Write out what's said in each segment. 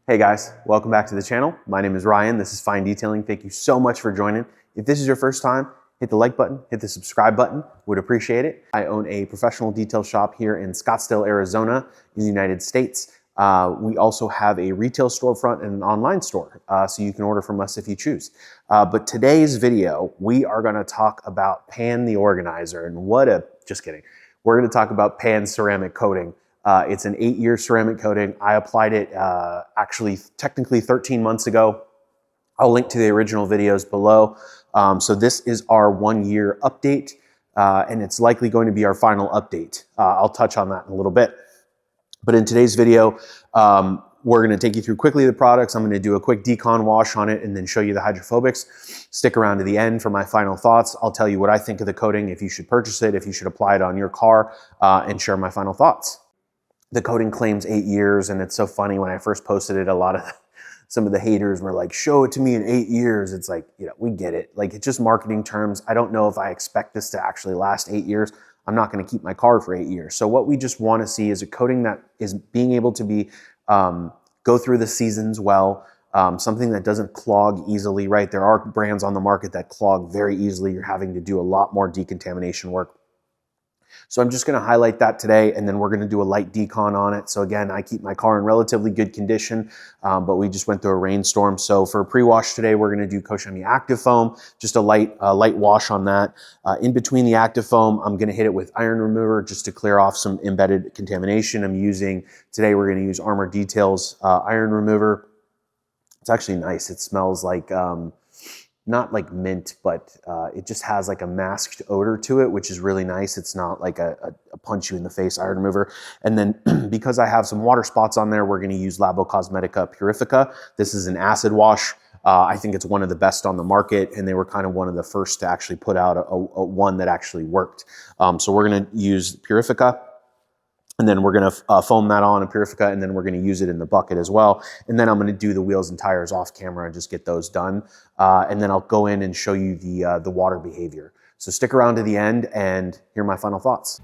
Hey guys, welcome back to the channel. My name is Ryan. This is Fine Detailing. Thank you so much for joining. If this is your first time, hit the like button, hit the subscribe button. Would appreciate it. I own a professional detail shop here in Scottsdale, Arizona, in the United States. We also have a retail storefront and an online store, so you can order from us if you choose. But today's video, we are going to talk about Pan the Organizer, and just kidding. We're going to talk about Pan ceramic coating. It's an 8-year ceramic coating. I applied it actually technically 13 months ago. I'll link to the original videos below. So this is our 1-year update, and it's likely going to be our final update. I'll touch on that in a little bit. But in today's video, we're going to take you through quickly the products. I'm going to do a quick decon wash on it and then show you the hydrophobics. Stick around to the end for my final thoughts. I'll tell you what I think of the coating, if you should purchase it, if you should apply it on your car, and share my final thoughts. The coating claims 8 years, and it's so funny. When I first posted it, some of the haters were like, show it to me in 8 years. It's like, we get it. Like, it's just marketing terms. I don't know if I expect this to actually last 8 years. I'm not going to keep my car for 8 years. So what we just want to see is a coating that is being able to be go through the seasons well, something that doesn't clog easily, right? There are brands on the market that clog very easily. You're having to do a lot more decontamination work. So I'm just going to highlight that today, and then we're going to do a light decon on it. So again, I keep my car in relatively good condition, but we just went through a rainstorm. So for pre-wash today, we're going to do Koshemi Active Foam, just a light wash on that. In between the Active Foam, I'm going to hit it with iron remover just to clear off some embedded contamination. Today we're going to use Armor Details iron remover. It's actually nice. It smells like, not like mint, but it just has like a masked odor to it, which is really nice. It's not like a punch you in the face iron remover. And then because I have some water spots on there, we're going to use Labo Cosmetica Purifica. This is an acid wash. I think it's one of the best on the market, and they were kind of one of the first to actually put out one that actually worked. So we're going to use Purifica. And then we're going to foam that on a Purifica, and then we're going to use it in the bucket as well. And then I'm going to do the wheels and tires off camera and just get those done. And then I'll go in and show you the water behavior. So stick around to the end and hear my final thoughts.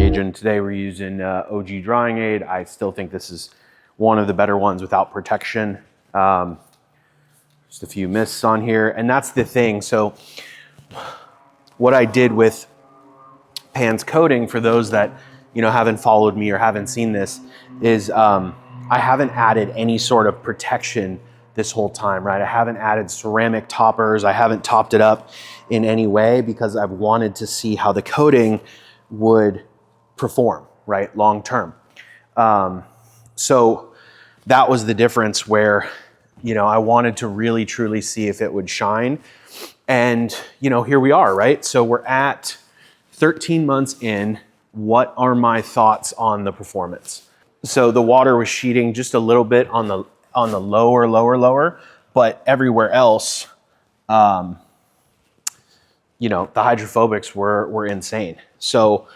Agent. Today we're using OG drying aid. I still think this is one of the better ones without protection. Just a few mists on here, and that's the thing. So what I did with Pan's coating, for those that haven't followed me or haven't seen this, is I haven't added any sort of protection this whole time, right? I haven't added ceramic toppers. I haven't topped it up in any way because I've wanted to see how the coating would perform, right, long term. So that was the difference where, I wanted to really truly see if it would shine. And, here we are, right? So we're at 13 months in. What are my thoughts on the performance? So the water was sheeting just a little bit on the lower, but everywhere else, the hydrophobics were insane. So,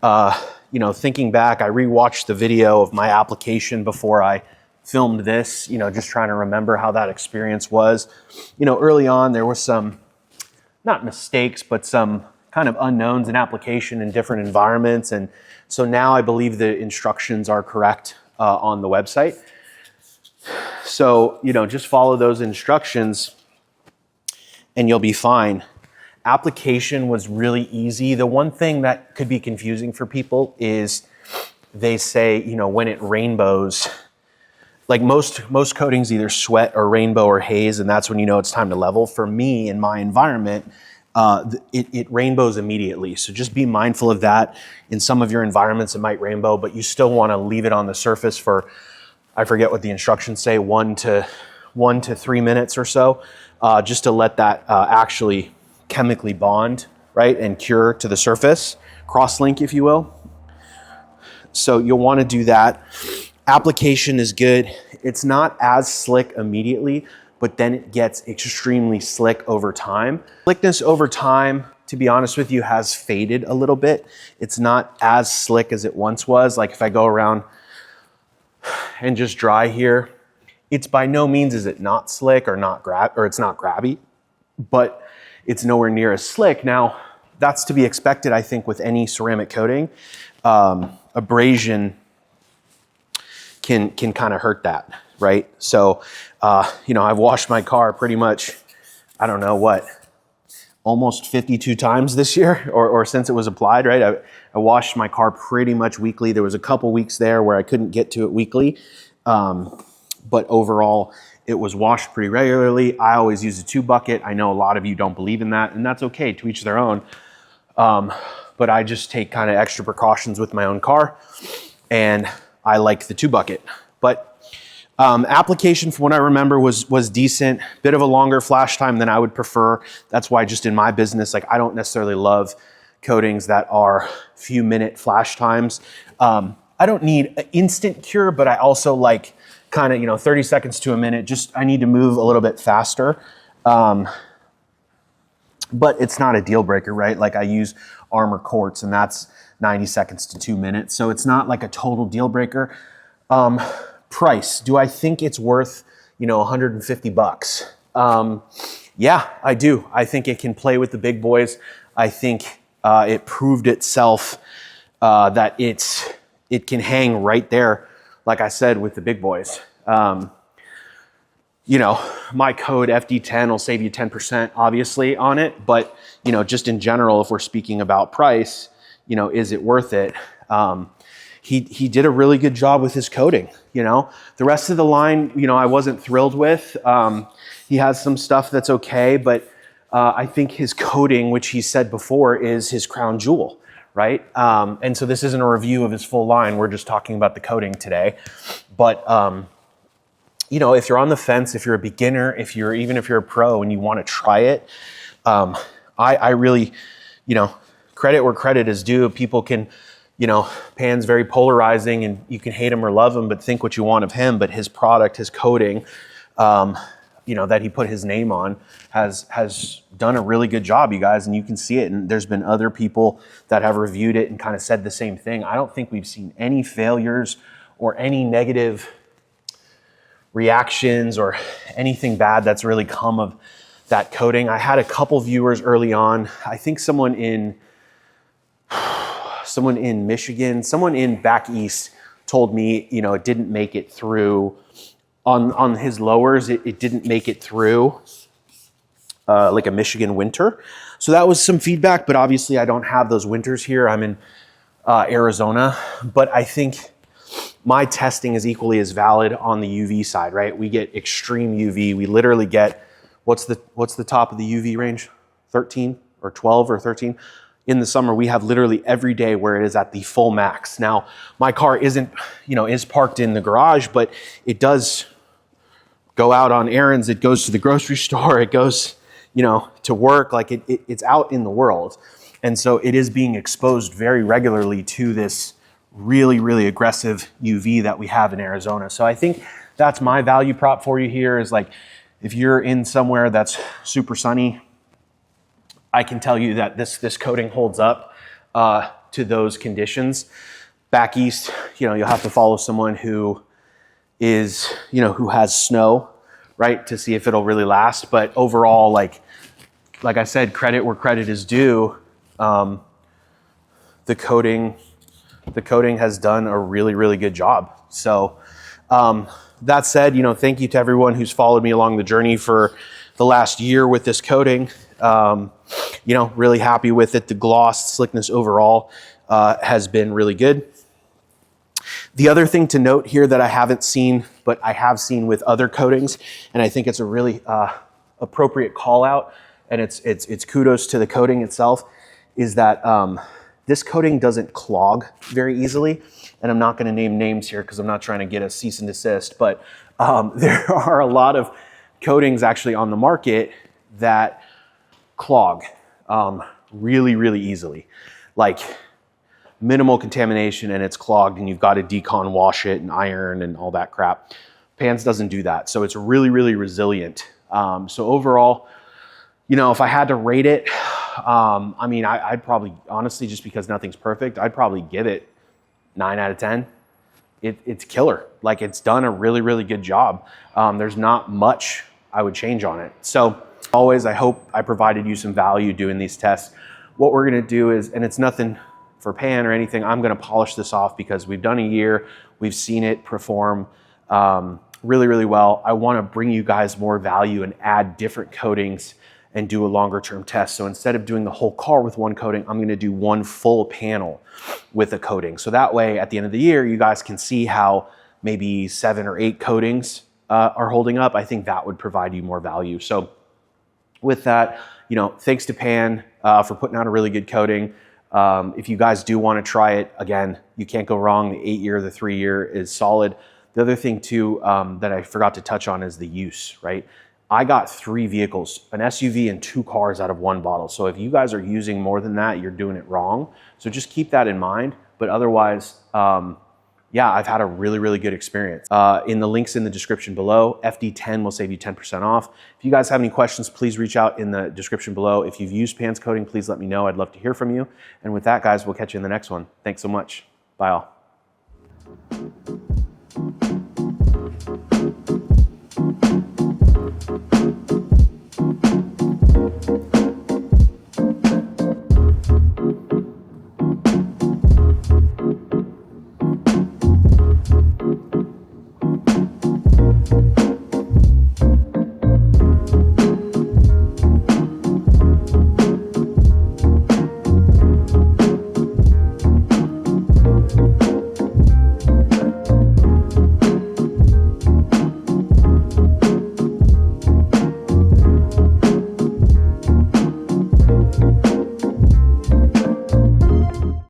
thinking back, I rewatched the video of my application before I filmed this, just trying to remember how that experience was. Early on, there was some, not mistakes, but some kind of unknowns in application in different environments. And so now I believe the instructions are correct on the website. So, just follow those instructions and you'll be fine. Application was really easy. The one thing that could be confusing for people is they say, when it rainbows, like most coatings either sweat or rainbow or haze, and that's when it's time to level. For me, in my environment, it rainbows immediately. So just be mindful of that. In some of your environments, it might rainbow, but you still want to leave it on the surface for, I forget what the instructions say, 1 to 3 minutes or so, just to let that actually chemically bond, right, and cure to the surface, cross-link, if you will. So you'll want to do that. Application is good. It's not as slick immediately, but then it gets extremely slick over time. Slickness over time, to be honest with you, has faded a little bit. It's not as slick as it once was. Like if I go around and just dry here, it's by no means is it not slick or it's not grabby, but it's nowhere near as slick. Now, that's to be expected, I think, with any ceramic coating. Abrasion can kind of hurt that, right? So, I've washed my car pretty much, I don't know what, almost 52 times this year or since it was applied, right? I washed my car pretty much weekly. There was a couple weeks there where I couldn't get to it weekly. But overall, it was washed pretty regularly. I always use a 2-bucket. I know a lot of you don't believe in that, and that's okay, to each their own. But I just take kind of extra precautions with my own car, and I like the 2-bucket. But application, from what I remember, was decent. Bit of a longer flash time than I would prefer. That's why just in my business, like, I don't necessarily love coatings that are few-minute flash times. I don't need an instant cure, but I also like kind of, you know, 30 seconds to a minute. Just, I need to move a little bit faster. But it's not a deal breaker, right? Like, I use Armor Quartz, and that's 90 seconds to 2 minutes. So it's not like a total deal breaker. Price, do I think it's worth, you know, 150 bucks? Yeah, I do. I think it can play with the big boys. I think it proved itself that it can hang right there, like I said, with the big boys. You know, my code FD10 will save you 10% obviously on it, but, you know, just in general, if we're speaking about price, you know, is it worth it? He did a really good job with his coating, you know. The rest of the line, you know, I wasn't thrilled with. He has some stuff that's okay, but I think his coating, which he said before, is his crown jewel, right? And so this isn't a review of his full line. We're just talking about the coating today. But, you know, if you're on the fence, if you're a beginner, even if you're a pro and you want to try it, I really, you know, credit where credit is due. People can, you know, Pan's very polarizing, and you can hate him or love him, but think what you want of him. But his product, his coating, you know, that he put his name on has done a really good job, you guys, and you can see it. And there's been other people that have reviewed it and kind of said the same thing. I don't think we've seen any failures or any negative reactions or anything bad that's really come of that coating. I had a couple viewers early on. I think someone in Michigan, someone in back east told me, you know, it didn't make it through on his lowers. It didn't make it through like a Michigan winter. So that was some feedback, but obviously I don't have those winters here. I'm in Arizona, but I think my testing is equally as valid on the UV side, right? We get extreme UV. We literally get, what's the top of the UV range? 13 or 12 or 13? In the summer, we have literally every day where it is at the full max. Now, my car isn't, you know, is parked in the garage, but it does go out on errands. It goes to the grocery store. It goes, you know, to work. Like it's out in the world. And so it is being exposed very regularly to this really, really aggressive UV that we have in Arizona. So I think that's my value prop for you here is, like, if you're in somewhere that's super sunny, I can tell you that this coating holds up to those conditions. Back east, you know, you'll have to follow someone who is, you know, who has snow, right, to see if it'll really last. But overall, like I said, credit where credit is due. The coating has done a really, really good job. So that said, you know, thank you to everyone who's followed me along the journey for the last year with this coating. You know, really happy with it. The gloss, slickness overall has been really good. The other thing to note here that I haven't seen, but I have seen with other coatings, and I think it's a really appropriate call out, and it's kudos to the coating itself, is that this coating doesn't clog very easily. And I'm not going to name names here because I'm not trying to get a cease and desist, but there are a lot of coatings actually on the market that clog really, really easily. Like minimal contamination and it's clogged and you've got to decon wash it and iron and all that crap. Pans doesn't do that. So it's really, really resilient. So overall, you know, if I had to rate it, I mean, I'd probably, honestly, just because nothing's perfect, I'd probably give it 9 out of 10. It's killer. Like, it's done a really, really good job. There's not much I would change on it. So always, I hope I provided you some value doing these tests. What we're going to do is, and it's nothing for Pan or anything, I'm going to polish this off because we've done a year. We've seen it perform really, really well. I want to bring you guys more value and add different coatings and do a longer term test. So instead of doing the whole car with one coating, I'm gonna do one full panel with a coating. So that way, at the end of the year, you guys can see how maybe 7 or 8 coatings are holding up. I think that would provide you more value. So with that, you know, thanks to Pan for putting out a really good coating. If you guys do want to try it, again, you can't go wrong. The 8-year, the 3-year is solid. The other thing too that I forgot to touch on is the use, right? I got 3 vehicles, an SUV and 2 cars out of 1 bottle. So if you guys are using more than that, you're doing it wrong. So just keep that in mind. But otherwise, yeah, I've had a really, really good experience. In the links in the description below, FD10 will save you 10% off. If you guys have any questions, please reach out in the description below. If you've used Pan's coating, please let me know. I'd love to hear from you. And with that, guys, we'll catch you in the next one. Thanks so much. Bye all.